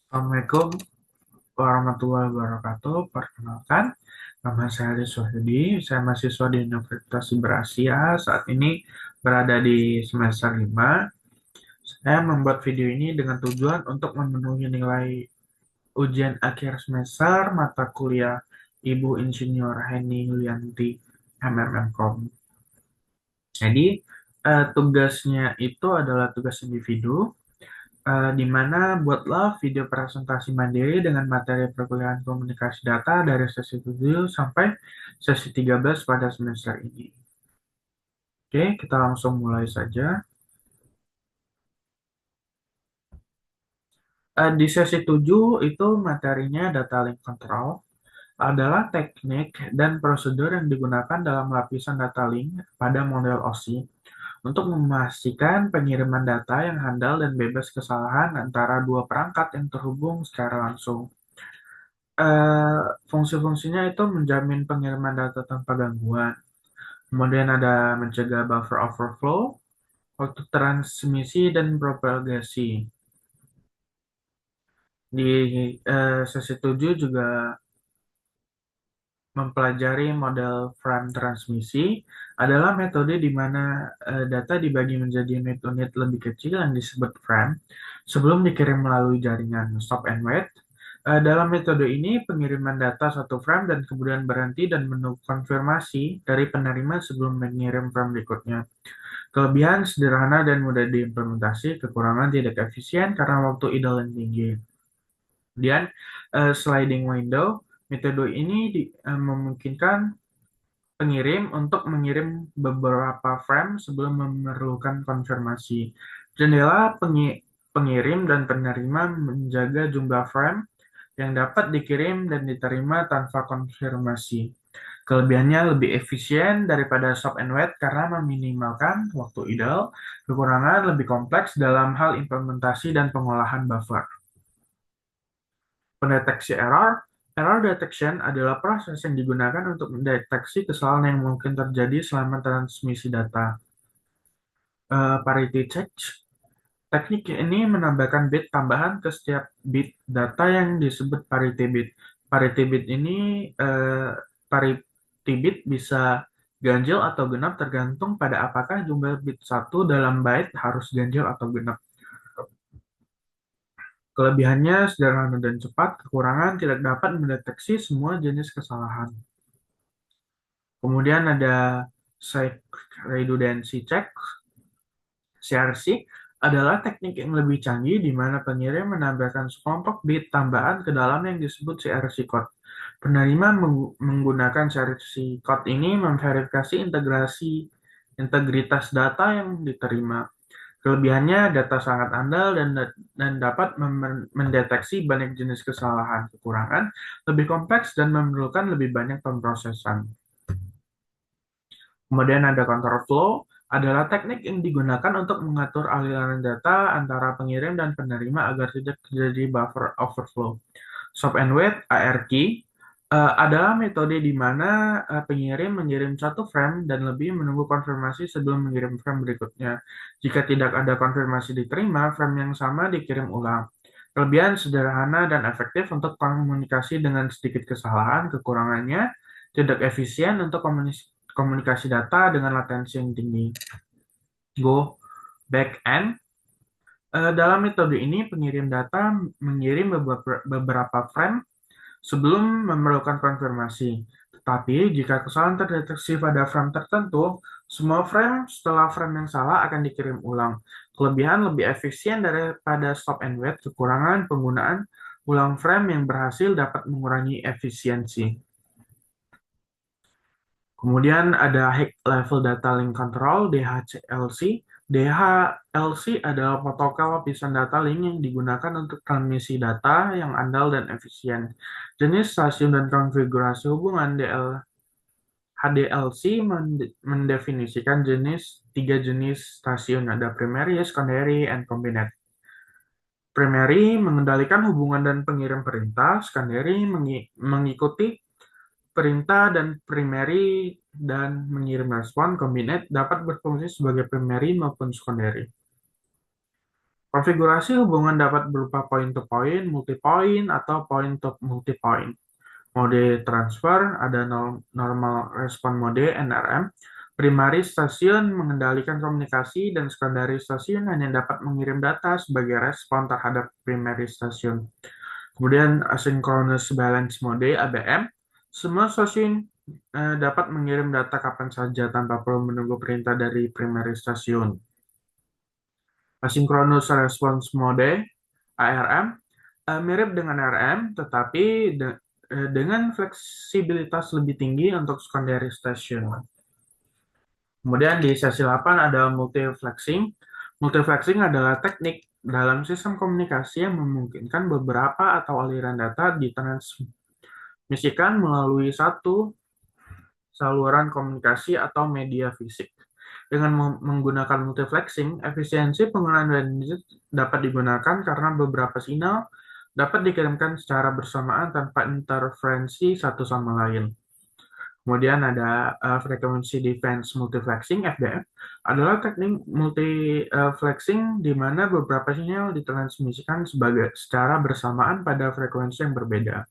Assalamualaikum warahmatullahi wabarakatuh. Perkenalkan, nama saya Aris Wahyudi. Saya mahasiswa di Universitas Berasia. Saat ini berada di semester 5. Saya membuat video ini dengan tujuan untuk memenuhi nilai ujian akhir semester mata kuliah Ibu Insinyur Heni Yulianti MMMKOM. Jadi, tugasnya itu adalah tugas individu, di mana buatlah video presentasi mandiri dengan materi perkuliahan komunikasi data dari sesi 7 sampai sesi 13 pada semester ini. Oke, kita langsung mulai saja. Di sesi 7 itu materinya data link control adalah teknik dan prosedur yang digunakan dalam lapisan data link pada model OSI untuk memastikan pengiriman data yang handal dan bebas kesalahan antara dua perangkat yang terhubung secara langsung. Fungsi-fungsinya itu menjamin pengiriman data tanpa gangguan. Kemudian ada mencegah buffer overflow, waktu transmisi dan propagasi. Di sesi 7 juga mempelajari model frame transmisi adalah metode di mana data dibagi menjadi unit-unit lebih kecil yang disebut frame sebelum dikirim melalui jaringan stop and wait. Dalam metode ini, pengiriman data satu frame dan kemudian berhenti dan menunggu konfirmasi dari penerima sebelum mengirim frame berikutnya. Kelebihan sederhana dan mudah diimplementasi, kekurangan tidak efisien karena waktu idle yang tinggi. Kemudian, sliding window, metode ini memungkinkan pengirim untuk mengirim beberapa frame sebelum memerlukan konfirmasi. Jendela pengirim dan penerima menjaga jumlah frame yang dapat dikirim dan diterima tanpa konfirmasi. Kelebihannya lebih efisien daripada stop and wait karena meminimalkan waktu idle, kekurangan lebih kompleks dalam hal implementasi dan pengolahan buffer. Pendeteksi error. Error detection adalah proses yang digunakan untuk mendeteksi kesalahan yang mungkin terjadi selama transmisi data. Parity check. Teknik ini menambahkan bit tambahan ke setiap bit data yang disebut parity bit. Parity bit ini parity bit bisa ganjil atau genap tergantung pada apakah jumlah bit satu dalam byte harus ganjil atau genap. Kelebihannya sederhana dan cepat, kekurangan tidak dapat mendeteksi semua jenis kesalahan. Kemudian ada site redundancy check. CRC adalah teknik yang lebih canggih di mana pengirim menambahkan sekelompok bit tambahan ke dalam yang disebut CRC code. Penerima menggunakan CRC code ini memverifikasi integritas data yang diterima. Kelebihannya, data sangat andal dan dapat mendeteksi banyak jenis kesalahan. Kekurangan, lebih kompleks dan memerlukan lebih banyak pemrosesan. Kemudian ada control flow, adalah teknik yang digunakan untuk mengatur aliran data antara pengirim dan penerima agar tidak terjadi buffer overflow. Stop and wait, ARQ, adalah metode di mana pengirim mengirim satu frame dan lebih menunggu konfirmasi sebelum mengirim frame berikutnya. Jika tidak ada konfirmasi diterima, frame yang sama dikirim ulang. Kelebihan sederhana dan efektif untuk komunikasi dengan sedikit kesalahan, kekurangannya tidak efisien untuk komunikasi data dengan latensi yang tinggi. Go back end. Dalam metode ini, pengirim data mengirim beberapa frame sebelum memerlukan konfirmasi. Tetapi, jika kesalahan terdeteksi pada frame tertentu, semua frame setelah frame yang salah akan dikirim ulang. Kelebihan lebih efisien daripada stop and wait, kekurangan penggunaan ulang frame yang berhasil dapat mengurangi efisiensi. Kemudian ada High Level Data Link Control, DHLC. DHLC adalah protokol lapisan data link yang digunakan untuk transmisi data yang andal dan efisien. Jenis stasiun dan konfigurasi hubungan HDLC mendefinisikan tiga jenis stasiun, ada primary, secondary, and combined. Primary mengendalikan hubungan dan pengirim perintah, secondary mengikuti perintah dan primary dan mengirim respon. Combined dapat berfungsi sebagai primary maupun secondary. Konfigurasi hubungan dapat berupa point-to-point, multi-point, atau point-to-multi-point. Mode transfer, ada normal response mode (NRM). Primary station mengendalikan komunikasi dan secondary station hanya dapat mengirim data sebagai respon terhadap primary station. Kemudian asynchronous balance mode (ABM). Semua stasiun dapat mengirim data kapan saja tanpa perlu menunggu perintah dari primary station. Asynchronous response mode (ARM) mirip dengan RM, tetapi dengan fleksibilitas lebih tinggi untuk secondary station. Kemudian di sesi 8 ada multiflexing. Multiflexing adalah teknik dalam sistem komunikasi yang memungkinkan beberapa atau aliran data ditransmisikan melalui satu saluran komunikasi atau media fisik. Dengan menggunakan multiflexing, efisiensi penggunaan bandwidth dapat digunakan karena beberapa sinyal dapat dikirimkan secara bersamaan tanpa interferensi satu sama lain. Kemudian ada frekuensi defense multiflexing (FDM), adalah teknik multiflexing di mana beberapa sinyal ditransmisikan secara bersamaan pada frekuensi yang berbeda.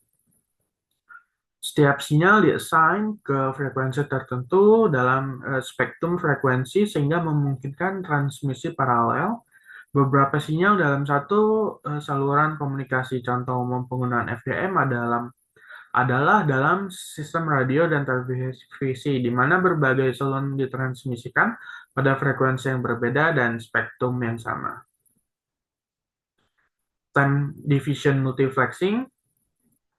Setiap sinyal diassign ke frekuensi tertentu dalam spektrum frekuensi sehingga memungkinkan transmisi paralel beberapa sinyal dalam satu saluran komunikasi. Contoh umum penggunaan FDM adalah dalam sistem radio dan televisi, di mana berbagai saluran ditransmisikan pada frekuensi yang berbeda dan spektrum yang sama. Time division multiflexing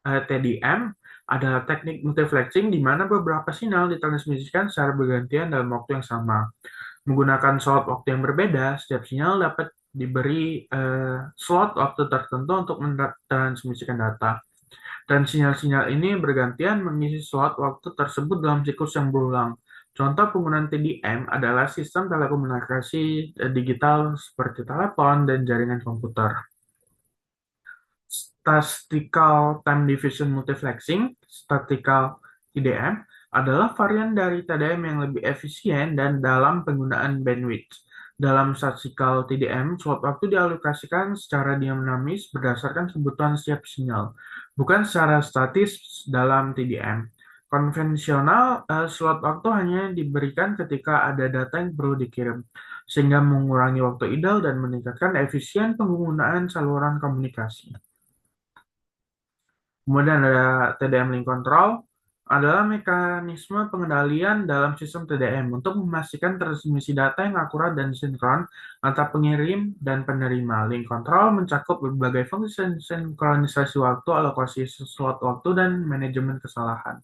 (TDM) adalah teknik multiflexing di mana beberapa sinyal ditransmisikan secara bergantian dalam waktu yang sama. Menggunakan slot waktu yang berbeda, setiap sinyal dapat diberi slot waktu tertentu untuk mentransmisikan data. Dan sinyal-sinyal ini bergantian mengisi slot waktu tersebut dalam siklus yang berulang. Contoh penggunaan TDM adalah sistem telekomunikasi digital seperti telepon dan jaringan komputer. Statistical Time Division Multiflexing (Statistical TDM) adalah varian dari TDM yang lebih efisien dan dalam penggunaan bandwidth. Dalam statistical TDM, slot waktu dialokasikan secara dinamis berdasarkan kebutuhan setiap sinyal, bukan secara statis dalam TDM. Konvensional, slot waktu hanya diberikan ketika ada data yang perlu dikirim, sehingga mengurangi waktu idle dan meningkatkan efisien penggunaan saluran komunikasi. Kemudian ada TDM link control, adalah mekanisme pengendalian dalam sistem TDM untuk memastikan transmisi data yang akurat dan sinkron antara pengirim dan penerima. Link control mencakup berbagai fungsi sinkronisasi waktu, alokasi slot waktu, dan manajemen kesalahan.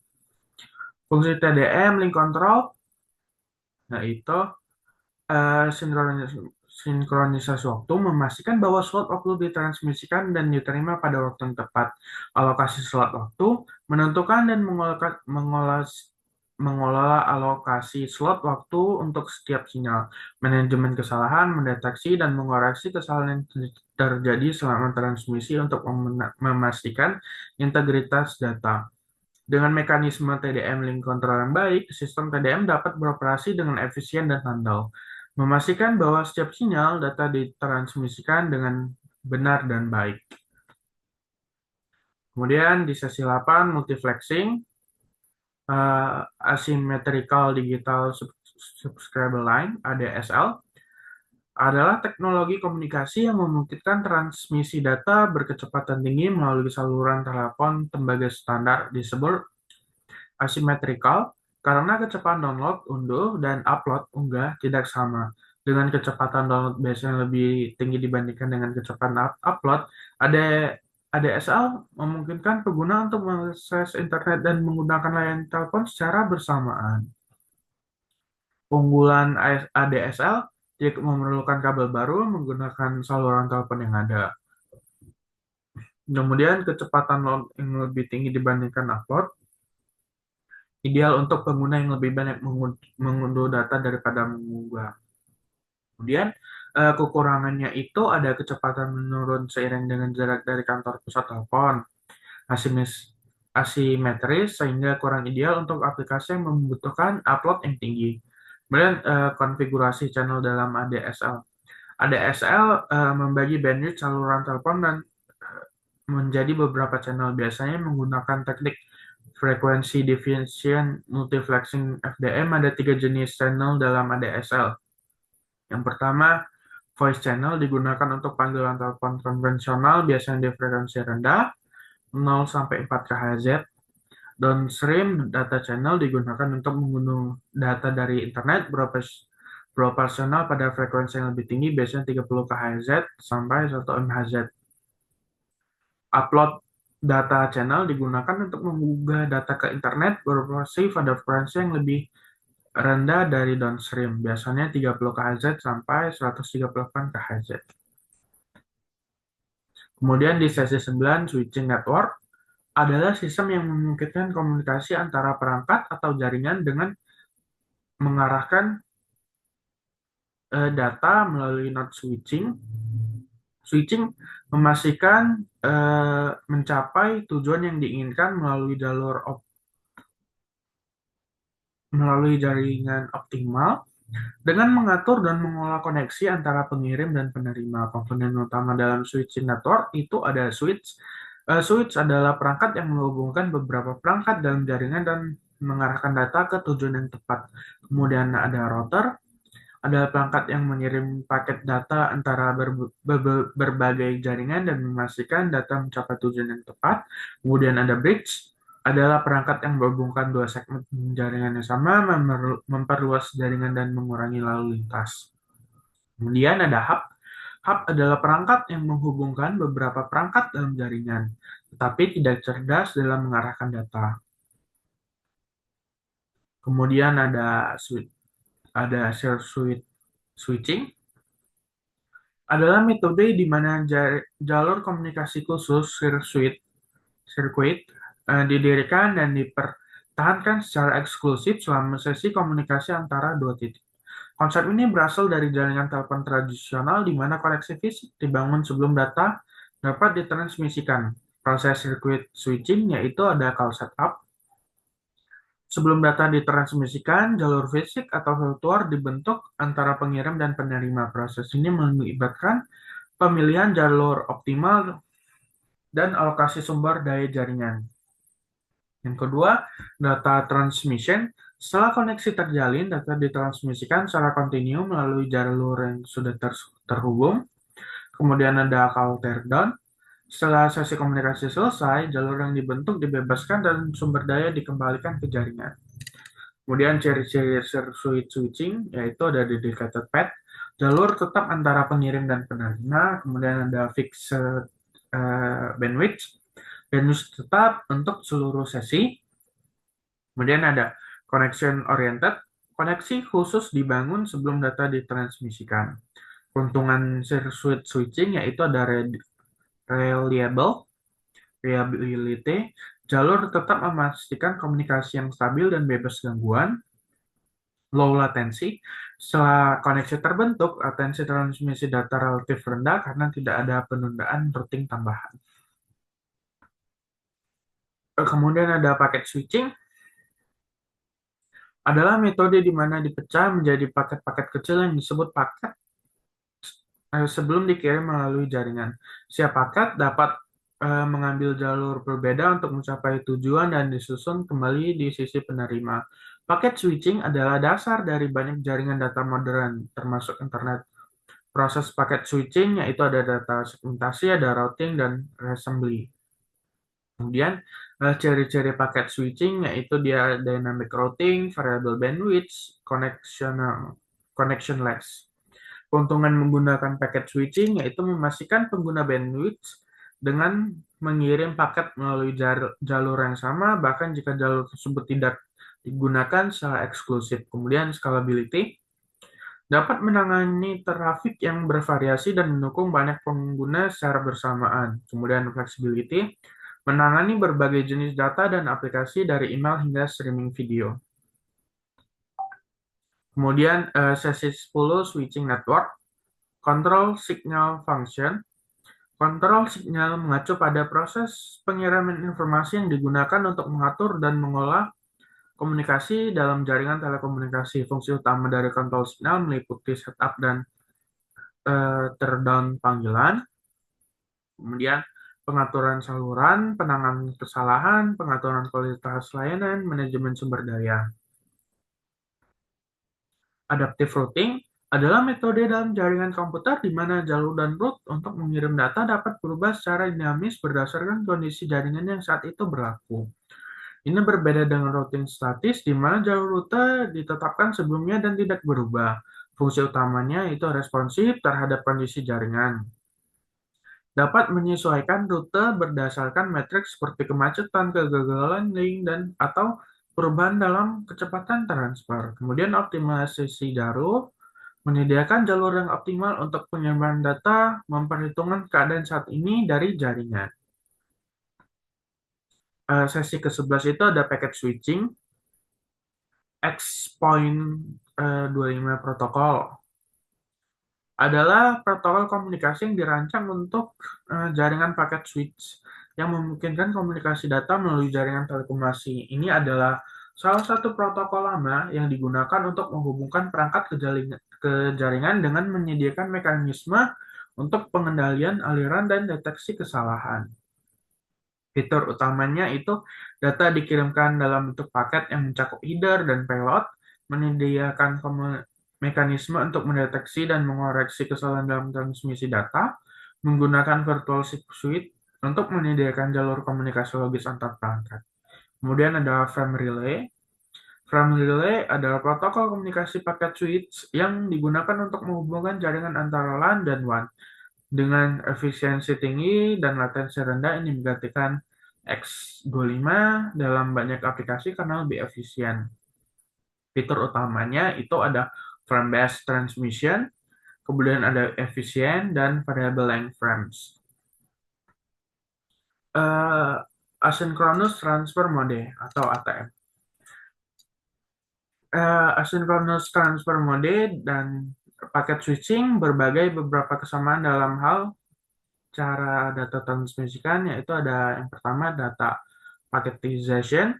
Fungsi TDM link control yaitu sinkronisasi waktu, memastikan bahwa slot waktu ditransmisikan dan diterima pada waktu yang tepat. Alokasi slot waktu, menentukan dan mengelola alokasi slot waktu untuk setiap sinyal. Manajemen kesalahan, mendeteksi dan mengoreksi kesalahan yang terjadi selama transmisi untuk memastikan integritas data. Dengan mekanisme TDM link control yang baik, sistem TDM dapat beroperasi dengan efisien dan handal, memastikan bahwa setiap sinyal data ditransmisikan dengan benar dan baik. Kemudian di sesi 8, multiflexing, Asymmetrical Digital Subscriber Line (ADSL), adalah teknologi komunikasi yang memungkinkan transmisi data berkecepatan tinggi melalui saluran telepon tembaga standar. Disebut asymmetrical karena kecepatan download, unduh, dan upload, unggah tidak sama. Dengan kecepatan download biasanya lebih tinggi dibandingkan dengan kecepatan upload, ADSL memungkinkan pengguna untuk mengakses internet dan menggunakan layanan telepon secara bersamaan. Keunggulan ADSL tidak memerlukan kabel baru, menggunakan saluran telepon yang ada. Kemudian kecepatan load yang lebih tinggi dibandingkan upload, ideal untuk pengguna yang lebih banyak mengunduh data daripada mengunggah. Kemudian kekurangannya itu ada kecepatan menurun seiring dengan jarak dari kantor pusat telepon, asimetris sehingga kurang ideal untuk aplikasi yang membutuhkan upload yang tinggi. Kemudian konfigurasi channel dalam ADSL. ADSL membagi bandwidth saluran telepon dan menjadi beberapa channel, biasanya menggunakan teknik frekuensi division multiplexing FDM. Ada tiga jenis channel dalam ADSL. Yang pertama, voice channel digunakan untuk panggilan telepon konvensional, biasanya di frekuensi rendah, 0 sampai 4 kHz. Downstream data channel digunakan untuk mengunduh data dari internet proporsional pada frekuensi yang lebih tinggi, biasanya 30 kHz sampai 1 MHz. Upload data channel digunakan untuk menggugah data ke internet berproporsi pada frekuensi yang lebih rendah dari downstream, biasanya 30 kHz sampai 138 kHz. Kemudian di sesi 9, switching network adalah sistem yang memungkinkan komunikasi antara perangkat atau jaringan dengan mengarahkan data melalui node switching. Switching memastikan mencapai tujuan yang diinginkan melalui jaringan optimal dengan mengatur dan mengolah koneksi antara pengirim dan penerima. Komponen utama dalam switching network itu ada switch. Switch adalah perangkat yang menghubungkan beberapa perangkat dalam jaringan dan mengarahkan data ke tujuan yang tepat. Kemudian ada router, adalah perangkat yang mengirim paket data antara berbagai jaringan dan memastikan data mencapai tujuan yang tepat. Kemudian ada bridge, adalah perangkat yang menghubungkan dua segmen jaringan yang sama, memperluas jaringan dan mengurangi lalu lintas. Kemudian ada hub. Hub adalah perangkat yang menghubungkan beberapa perangkat dalam jaringan, tetapi tidak cerdas dalam mengarahkan data. Kemudian ada circuit switching, adalah metode di mana jalur komunikasi khusus sirkuit didirikan dan dipertahankan secara eksklusif selama sesi komunikasi antara dua titik. Konsep ini berasal dari jaringan telepon tradisional di mana koneksi fisik dibangun sebelum data dapat ditransmisikan. Proses sirkuit switching yaitu ada call setup. Sebelum data ditransmisikan, jalur fisik atau virtual dibentuk antara pengirim dan penerima. Proses ini melibatkan pemilihan jalur optimal dan alokasi sumber daya jaringan. Yang kedua, data transmission. Setelah koneksi terjalin, data ditransmisikan secara kontinu melalui jalur yang sudah terhubung. Kemudian ada call teardown. Setelah sesi komunikasi selesai, jalur yang dibentuk dibebaskan dan sumber daya dikembalikan ke jaringan. Kemudian ciri-ciri circuit switching, yaitu ada dedicated path, jalur tetap antara pengirim dan penerima. Kemudian ada fixed bandwidth tetap untuk seluruh sesi. Kemudian ada connection oriented, koneksi khusus dibangun sebelum data ditransmisikan. Keuntungan circuit switching yaitu ada reliability, jalur tetap memastikan komunikasi yang stabil dan bebas gangguan. Low latency, setelah koneksi terbentuk, latensi transmisi data relatif rendah karena tidak ada penundaan routing tambahan. Kemudian ada paket switching, adalah metode di mana dipecah menjadi paket-paket kecil yang disebut paket sebelum dikirim melalui jaringan. Setiap paket dapat mengambil jalur berbeda untuk mencapai tujuan dan disusun kembali di sisi penerima. Paket switching adalah dasar dari banyak jaringan data modern, termasuk internet. Proses paket switching yaitu ada data segmentasi, ada routing, dan assembly. Kemudian ciri-ciri paket switching yaitu dia dynamic routing, variable bandwidth, connectionless. Keuntungan menggunakan paket switching yaitu memastikan pengguna bandwidth dengan mengirim paket melalui jalur yang sama, bahkan jika jalur tersebut tidak digunakan secara eksklusif. Kemudian scalability, dapat menangani trafik yang bervariasi dan mendukung banyak pengguna secara bersamaan. Kemudian flexibility, menangani berbagai jenis data dan aplikasi dari email hingga streaming video. Kemudian sesi 10, switching network, control signal function. Kontrol signal mengacu pada proses pengiriman informasi yang digunakan untuk mengatur dan mengolah komunikasi dalam jaringan telekomunikasi. Fungsi utama dari kontrol signal meliputi setup dan teardown panggilan, kemudian pengaturan saluran, penanganan kesalahan, pengaturan kualitas layanan, manajemen sumber daya. Adaptive routing adalah metode dalam jaringan komputer di mana jalur dan route untuk mengirim data dapat berubah secara dinamis berdasarkan kondisi jaringan yang saat itu berlaku. Ini berbeda dengan routing statis di mana jalur rute ditetapkan sebelumnya dan tidak berubah. Fungsi utamanya itu responsif terhadap kondisi jaringan. Dapat menyesuaikan rute berdasarkan metrik seperti kemacetan, kegagalan link, dan atau perubahan dalam kecepatan transfer. Kemudian optimalisasi jalur menyediakan jalur yang optimal untuk penyampaian data, memperhitungkan keadaan saat ini dari jaringan. Sesi ke-11 itu ada packet switching, X.25 protokol. Adalah protokol komunikasi yang dirancang untuk jaringan packet switch yang memungkinkan komunikasi data melalui jaringan telekomunikasi. Ini adalah salah satu protokol lama yang digunakan untuk menghubungkan perangkat ke jaringan dengan menyediakan mekanisme untuk pengendalian aliran dan deteksi kesalahan. Fitur utamanya itu data dikirimkan dalam bentuk paket yang mencakup header dan payload, menyediakan mekanisme untuk mendeteksi dan mengoreksi kesalahan dalam transmisi data, menggunakan virtual switch untuk menyediakan jalur komunikasi logis antar perangkat. Kemudian ada frame relay. Frame relay adalah protokol komunikasi paket switch yang digunakan untuk menghubungkan jaringan antara LAN dan WAN. Dengan efisiensi tinggi dan latensi rendah ini menggantikan X25 dalam banyak aplikasi karena lebih efisien. Fitur utamanya itu ada frame-based transmission, kemudian ada efisien dan variable length frames. Asynchronous Transfer Mode atau ATM. Asynchronous Transfer Mode dan paket switching beberapa kesamaan dalam hal cara data transmisikan, yaitu ada yang pertama data packetization.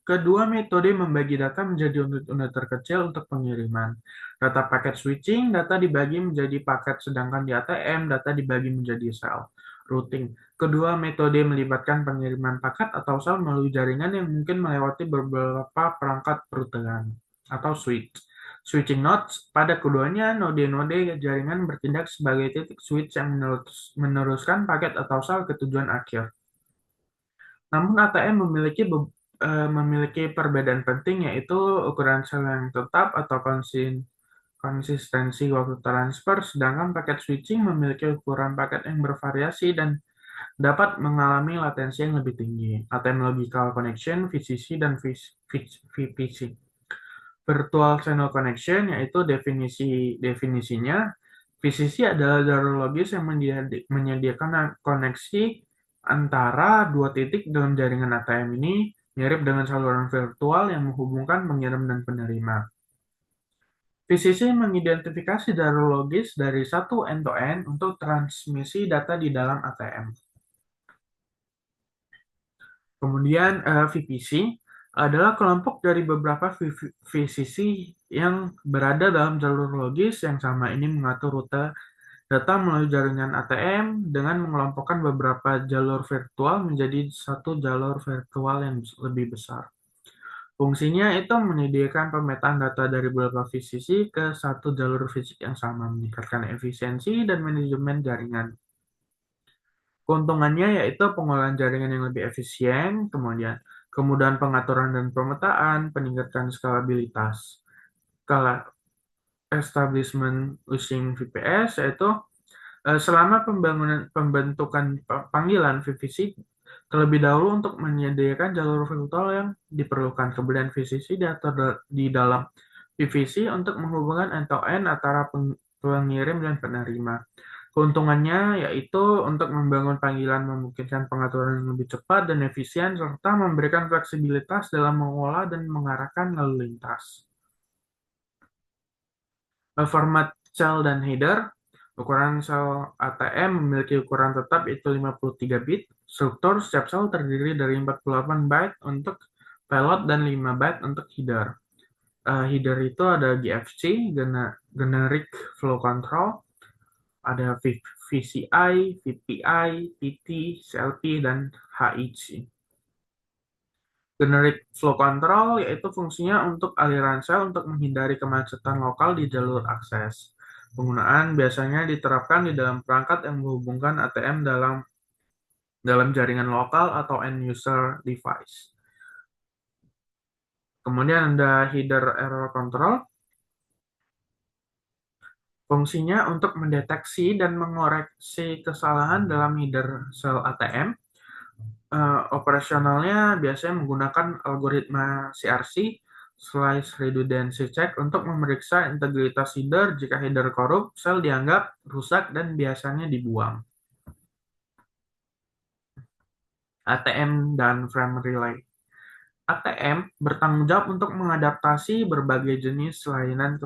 Kedua metode membagi data menjadi unit-unit terkecil untuk pengiriman. Data packet switching, data dibagi menjadi paket, sedangkan di ATM, data dibagi menjadi sel. Routing. Kedua metode melibatkan pengiriman paket atau sel melalui jaringan yang mungkin melewati beberapa perangkat perutean atau switch. Switching nodes, pada keduanya node-node jaringan bertindak sebagai titik switch yang meneruskan paket atau sel ke tujuan akhir. Namun ATM memiliki perbedaan penting, yaitu ukuran sel yang tetap atau konsistensi waktu transfer, sedangkan paket switching memiliki ukuran paket yang bervariasi dan dapat mengalami latensi yang lebih tinggi. ATM Logical Connection, VCC, dan VPC. Virtual Channel Connection, yaitu definisinya, VCC adalah jalur logis yang menyediakan koneksi antara dua titik dalam jaringan ATM. Ini mirip dengan saluran virtual yang menghubungkan pengirim dan penerima. VCC mengidentifikasi jalur logis dari satu end-to-end untuk transmisi data di dalam ATM. Kemudian VPC adalah kelompok dari beberapa VCC yang berada dalam jalur logis yang sama. Ini mengatur rute data melalui jaringan ATM dengan mengelompokkan beberapa jalur virtual menjadi satu jalur virtual yang lebih besar. Fungsinya itu menyediakan pemetaan data dari beberapa VCC ke satu jalur fisik yang sama, meningkatkan efisiensi dan manajemen jaringan. Keuntungannya yaitu pengolahan jaringan yang lebih efisien, kemudian kemudahan pengaturan dan pemetaan, peningkatan skalabilitas. Skala establishment using VPS yaitu selama pembentukan panggilan VPC terlebih dahulu untuk menyediakan jalur virtual yang diperlukan. Kemudian VCC diatur di dalam VPC untuk menghubungkan end-to-end antara pengirim dan penerima. Keuntungannya yaitu untuk membangun panggilan memungkinkan pengaturan yang lebih cepat dan efisien serta memberikan fleksibilitas dalam mengolah dan mengarahkan lalu lintas. Format cell dan header. Ukuran sel ATM memiliki ukuran tetap yaitu 53 bit. Struktur setiap sel terdiri dari 48 byte untuk payload dan 5 byte untuk header. Header itu ada GFC, Generic Flow Control, ada VCI, VPI, PT, CLP, dan HIC. Generic Flow Control yaitu fungsinya untuk aliran sel untuk menghindari kemacetan lokal di jalur akses. Penggunaan biasanya diterapkan di dalam perangkat yang menghubungkan ATM dalam jaringan lokal atau end user device. Kemudian ada header error control. Fungsinya untuk mendeteksi dan mengoreksi kesalahan dalam header sel ATM. Operasionalnya biasanya menggunakan algoritma CRC, Slice Redundancy Check, untuk memeriksa integritas header. Jika header korup, sel dianggap rusak dan biasanya dibuang. ATM dan frame relay. ATM bertanggung jawab untuk mengadaptasi berbagai jenis layanan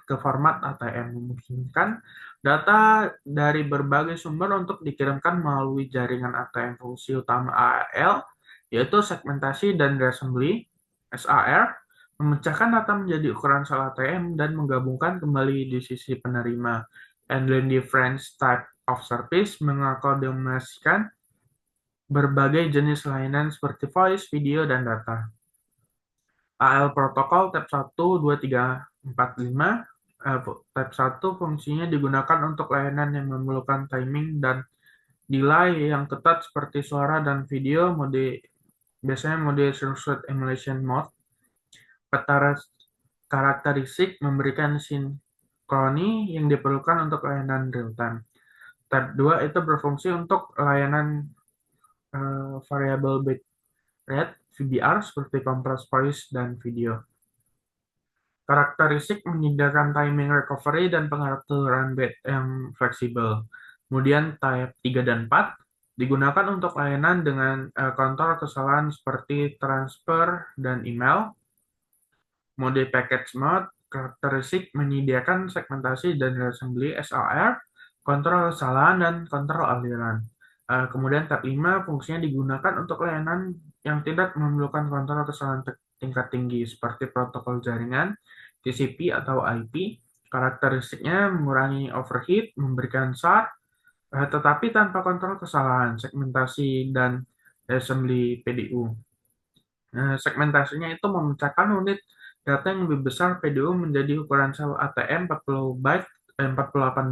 ke format ATM, memungkinkan data dari berbagai sumber untuk dikirimkan melalui jaringan ATM. Fungsi utama AAL yaitu segmentasi dan reassembly. SAR memecahkan data menjadi ukuran sel ATM dan menggabungkan kembali di sisi penerima. Handling different type of service mengakomodasikan berbagai jenis layanan seperti voice, video, dan data. AL protokol tab 1, 2, 3, 4, 5. Tab 1 fungsinya digunakan untuk layanan yang memerlukan timing dan delay yang ketat seperti suara dan video, biasanya mode Circuit Emulation Mode. Karakteristik memberikan sinkroni yang diperlukan untuk layanan real-time. Tab 2 itu berfungsi untuk layanan variable bit rate VBR seperti compressed voice dan video. Karakteristik menyediakan timing recovery dan pengaturan bit yang fleksibel. Kemudian type 3 dan 4 digunakan untuk layanan dengan kontrol kesalahan seperti transfer dan email. Mode package mode, karakteristik menyediakan segmentasi dan reassembly SAR, kontrol kesalahan dan kontrol aliran. Kemudian tab 5 fungsinya digunakan untuk layanan yang tidak memerlukan kontrol kesalahan tingkat tinggi seperti protokol jaringan, TCP atau IP. Karakteristiknya mengurangi overheat, memberikan SAR, tetapi tanpa kontrol kesalahan, segmentasi dan assembly PDU. Segmentasinya itu memecahkan unit data yang lebih besar PDU menjadi ukuran sel ATM 48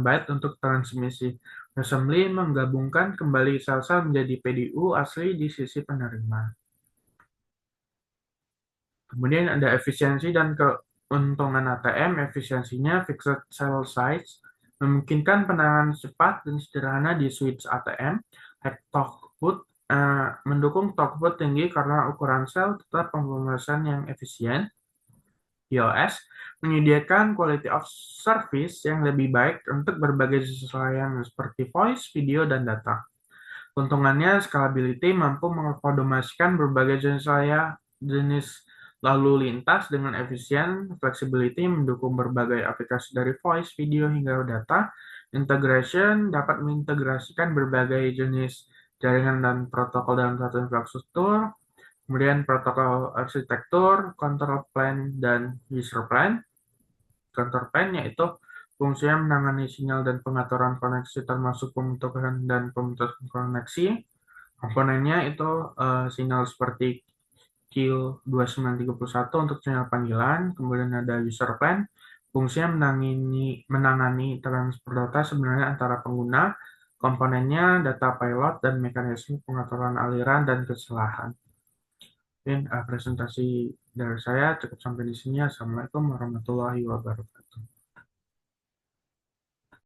byte untuk transmisi. Assembly menggabungkan kembali sel-sel menjadi PDU asli di sisi penerima. Kemudian ada efisiensi dan keuntungan ATM. Efisiensinya fixed cell size memungkinkan penanganan cepat dan sederhana di switch ATM. High throughput mendukung throughput tinggi karena ukuran sel tetap pemrosesan yang efisien. iOS menyediakan quality of service yang lebih baik untuk berbagai jenis layanan seperti voice, video, dan data. Keuntungannya, scalability mampu mengakomodasikan berbagai jenis lalu lintas dengan efisien. Flexibility mendukung berbagai aplikasi dari voice, video, hingga data. Integration dapat mengintegrasikan berbagai jenis jaringan dan protokol dalam satu infrastruktur. Kemudian protokol arsitektur, control plane, dan user plane. Control plane yaitu fungsinya menangani sinyal dan pengaturan koneksi termasuk pemutusan dan pemutusan koneksi. Komponennya itu sinyal seperti Q2931 untuk sinyal panggilan. Kemudian ada user plane, fungsinya menangani transfer data sebenarnya antara pengguna. Komponennya data payload dan mekanisme pengaturan aliran dan kesalahan. Mungkin presentasi dari saya cukup sampai di sini. Assalamualaikum warahmatullahi wabarakatuh.